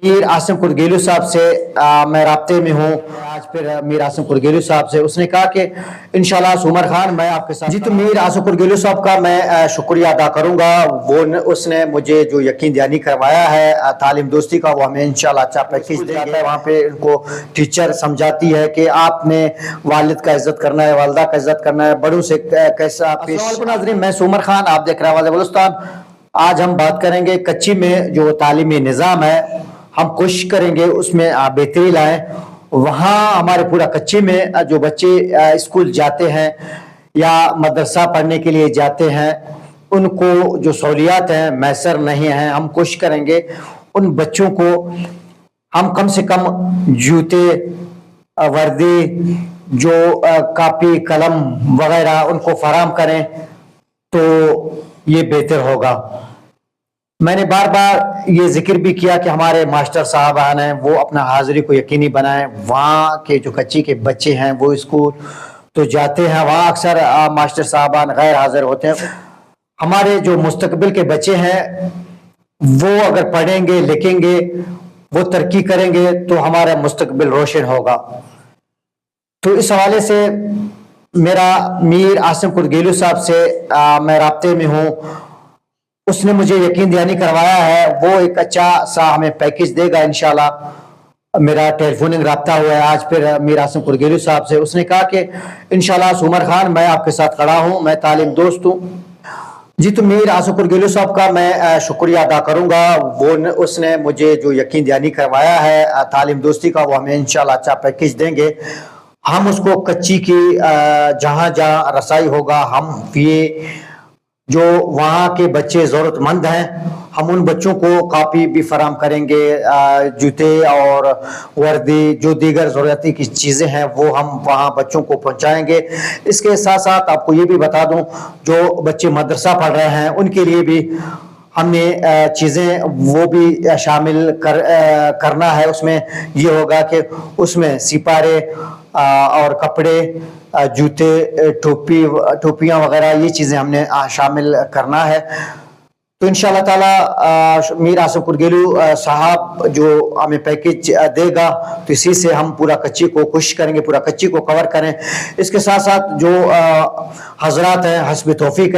میر آصم کرگیلو صاحب سے میں رابطے میں ہوں آج پھر میر آصم کرگیلو صاحب سے. اس نے کہا کہ انشاءاللہ عمر خان میں آپ کے ساتھ جی. تو میر آصم کرگیلو صاحب کا میں شکریہ ادا کروں گا. اس نے مجھے جو یقین دہانی کروایا ہے تعلیم دوستی کا, وہ ہمیں انشاءاللہ اچھا پیکیج دیں گے. وہاں پہ ان کو ٹیچر سمجھاتی ہے کہ آپ نے والد کا عزت کرنا ہے, والدہ کا عزت کرنا ہے, بڑوں سے کیسا پیش. السلام علیکم ناظرین, میں عمر خان, آپ دیکھ رہے ہیں آواز بلوچستان. آج ہم بات کریں گے کچی میں جو تعلیمی نظام ہے, ہم کوشش کریں گے اس میں بہتری لائیں. وہاں ہمارے پورا کچی میں جو بچے اسکول جاتے ہیں یا مدرسہ پڑھنے کے لیے جاتے ہیں, ان کو جو سہولیات ہیں میسر نہیں ہیں. ہم کوشش کریں گے ان بچوں کو ہم کم سے کم جوتے, وردی, جو کاپی قلم وغیرہ ان کو فراہم کریں تو یہ بہتر ہوگا. میں نے بار بار یہ ذکر بھی کیا کہ ہمارے ماسٹر صاحبان ہیں وہ اپنا حاضری کو یقینی بنائیں. وہاں کے جو کچی کے بچے ہیں وہ اسکول تو جاتے ہیں, وہاں اکثر ماسٹر صاحبان غیر حاضر ہوتے ہیں. ہمارے جو مستقبل کے بچے ہیں وہ اگر پڑھیں گے لکھیں گے, وہ ترقی کریں گے تو ہمارا مستقبل روشن ہوگا. تو اس حوالے سے میرا میر آصم کرگیلو صاحب سے میں رابطے میں ہوں. اس نے مجھے یقین دہانی کروایا ہے وہ ایک اچھا سا ہمیں پیکیج دے گا انشاءاللہ. میرا ٹیلیفوننگ رابطہ ہوا ہے آج پھر میر آصم کرگیلو صاحب سے. اس نے کہا کہ انشاءاللہ عمر خان میں آپ کے ساتھ کھڑا ہوں, میں تعلیم دوست ہوں. جی. تو میر آصم کرگیلو صاحب کا میں شکریہ ادا کروں گا. اس نے مجھے جو یقین دہانی کروایا ہے تعلیم دوستی کا, وہ ہمیں انشاءاللہ اچھا پیکیج دیں گے. ہم اس کو کچی کی جہاں جہاں رسائی ہوگا, ہم یہ جو وہاں کے بچے ضرورت مند ہیں ہم ان بچوں کو کاپی بھی فراہم کریں گے, جوتے اور وردی, جو دیگر ضروریاتی کی چیزیں ہیں وہ ہم وہاں بچوں کو پہنچائیں گے. اس کے ساتھ ساتھ آپ کو یہ بھی بتا دوں جو بچے مدرسہ پڑھ رہے ہیں ان کے لیے بھی ہم نے چیزیں وہ بھی شامل کرنا ہے. اس میں یہ ہوگا کہ اس میں سپارے اور کپڑے, جوتے, ٹوپیاں وغیرہ یہ چیزیں ہم نے شامل کرنا ہے. تو انشاءاللہ تعالی میر آصم کرگیلو صاحب جو ہمیں پیکیج دے گا تو اسی سے ہم پورا کچی کو کوشش کریں گے پورا کچی کو کور کریں. اس کے ساتھ ساتھ جو حضرات ہیں حسب توفیق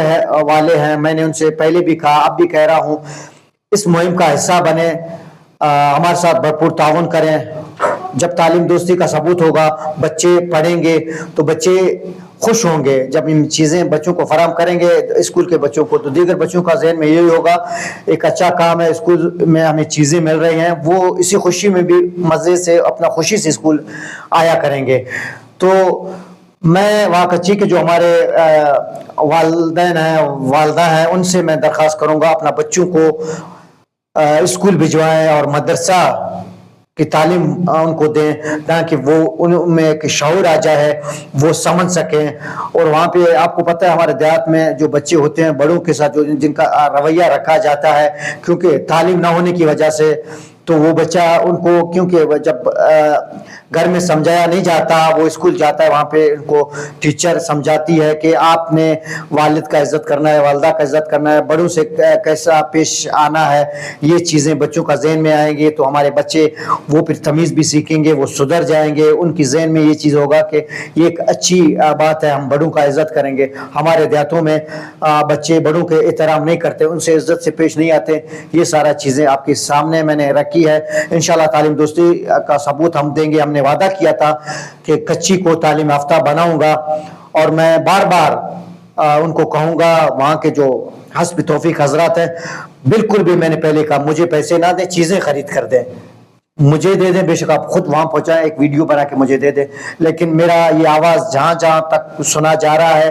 والے ہیں, میں نے ان سے پہلے بھی کہا, اب بھی کہہ رہا ہوں, اس مہم کا حصہ بنے, ہمارے ساتھ بھرپور تعاون کریں. جب تعلیم دوستی کا ثبوت ہوگا, بچے پڑھیں گے تو بچے خوش ہوں گے. جب ان چیزیں بچوں کو فراہم کریں گے اسکول کے بچوں کو, تو دیگر بچوں کا ذہن میں یہی ہوگا ایک اچھا کام ہے, اسکول میں ہمیں چیزیں مل رہی ہیں, وہ اسی خوشی میں بھی مزے سے اپنا خوشی سے اسکول آیا کریں گے. تو میں وہاں کچی کے جو ہمارے والدین ہیں, والدہ ہیں, ان سے میں درخواست کروں گا اپنا بچوں کو اسکول بھجوائیں اور مدرسہ کی تعلیم ان کو دیں تاکہ وہ ان میں ایک شعور آ جائے, وہ سمجھ سکیں. اور وہاں پہ آپ کو پتہ ہے ہمارے دیہات میں جو بچے ہوتے ہیں بڑوں کے ساتھ جو جن کا رویہ رکھا جاتا ہے, کیونکہ تعلیم نہ ہونے کی وجہ سے, تو وہ بچہ ان کو کیونکہ جب گھر میں سمجھایا نہیں جاتا, وہ اسکول جاتا ہے, وہاں پہ ان کو ٹیچر سمجھاتی ہے کہ آپ نے والد کا عزت کرنا ہے, والدہ کا عزت کرنا ہے, بڑوں سے کیسا پیش آنا ہے. یہ چیزیں بچوں کا ذہن میں آئیں گے تو ہمارے بچے وہ پھر تمیز بھی سیکھیں گے, وہ سدھر جائیں گے. ان کی ذہن میں یہ چیز ہوگا کہ یہ ایک اچھی بات ہے, ہم بڑوں کا عزت کریں گے. ہمارے دیہاتوں میں بچے بڑوں کے احترام نہیں کرتے, ان سے عزت سے پیش نہیں آتے. یہ سارا چیزیں آپ کے سامنے میں نے رکھی ہے. انشاءاللہ تعلیم دوستی کا ثبوت ہم دیں گے. ہم نے وعدہ کیا تھا کہ کچی کو تعلیم یافتہ بناؤں گا, اور میں بار بار ان کو کہوں گا, وہاں کے جو حسب توفیق حضرات ہیں, بالکل بھی میں نے پہلے کہا مجھے پیسے نہ دیں, چیزیں خرید کر دیں, مجھے دے دیں, بے شک آپ خود وہاں پہنچائیں, ایک ویڈیو بنا کے مجھے دے دیں, لیکن میرا یہ آواز جہاں جہاں تک سنا جا رہا ہے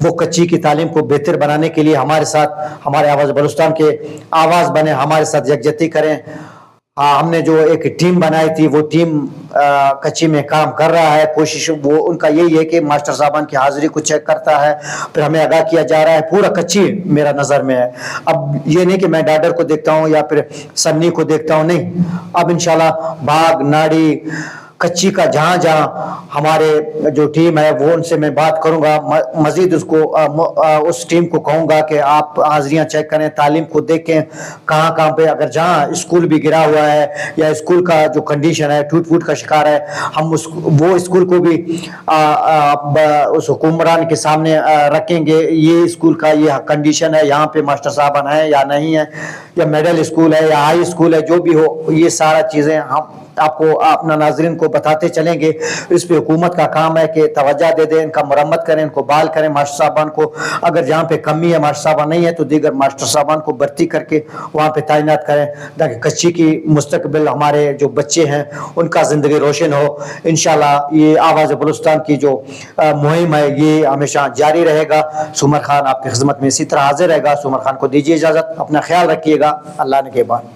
وہ کچی کی تعلیم کو بہتر بنانے کے لیے ہمارے ساتھ, ہمارے آواز بلوچستان کے آواز بنے, ہمارے ساتھ یکجہتی کریں. ہم نے جو ایک ٹیم بنائی تھی وہ ٹیم کچی میں کام کر رہا ہے. کوشش وہ ان کا یہی ہے کہ ماسٹر صاحبان کی حاضری کو چیک کرتا ہے, پھر ہمیں آگاہ کیا جا رہا ہے. پورا کچی میرا نظر میں ہے. اب یہ نہیں کہ میں ڈاڈر کو دیکھتا ہوں یا پھر سنی کو دیکھتا ہوں, نہیں. اب انشاءاللہ باغ, ناڑی, کچی کا جہاں جہاں ہمارے جو ٹیم ہے وہ ان سے میں بات کروں گا، مزید اس ٹیم کو کہوں گا کہ آپ حاضریاں چیک کریں، تعلیم کو دیکھیں کہاں کہاں پہ، اگر جہاں اسکول بھی گرا ہوا ہے یا اسکول کا جو کنڈیشن ہے ٹوٹ پھوٹ کا شکار ہے، ہم وہ اسکول کو بھی اس حکمران کے سامنے رکھیں گے، یہ اسکول کا یہ کنڈیشن ہے، یہاں پہ ماسٹر صاحبان ہیں یا نہیں ہے، یا میڈل اسکول ہے یا ہائی اسکول ہے، جو بھی ہو یہ سارا چیزیں ہم آپ کو اپنا ناظرین کو بتاتے چلیں گے۔ اس پہ حکومت کا کام ہے کہ توجہ دے دیں، ان کا مرمت کریں، ان کو بحال کریں ماسٹر صاحبان کو، اگر جہاں پہ کمی ہے ماسٹر صاحبان نہیں ہے تو دیگر ماسٹر صاحبان کو بھرتی کر کے وہاں پہ تعینات کریں، تاکہ کچی کی مستقبل ہمارے جو بچے ہیں ان کا زندگی روشن ہو۔ انشاءاللہ یہ آواز بلوچستان کی جو مہم ہے یہ ہمیشہ جاری رہے گا۔ سمر خان آپ کی خدمت میں اسی طرح حاضر رہے گا۔ سمر خان کو دیجیے اجازت، اپنا خیال رکھیے گا، اللہ نے کے بعد۔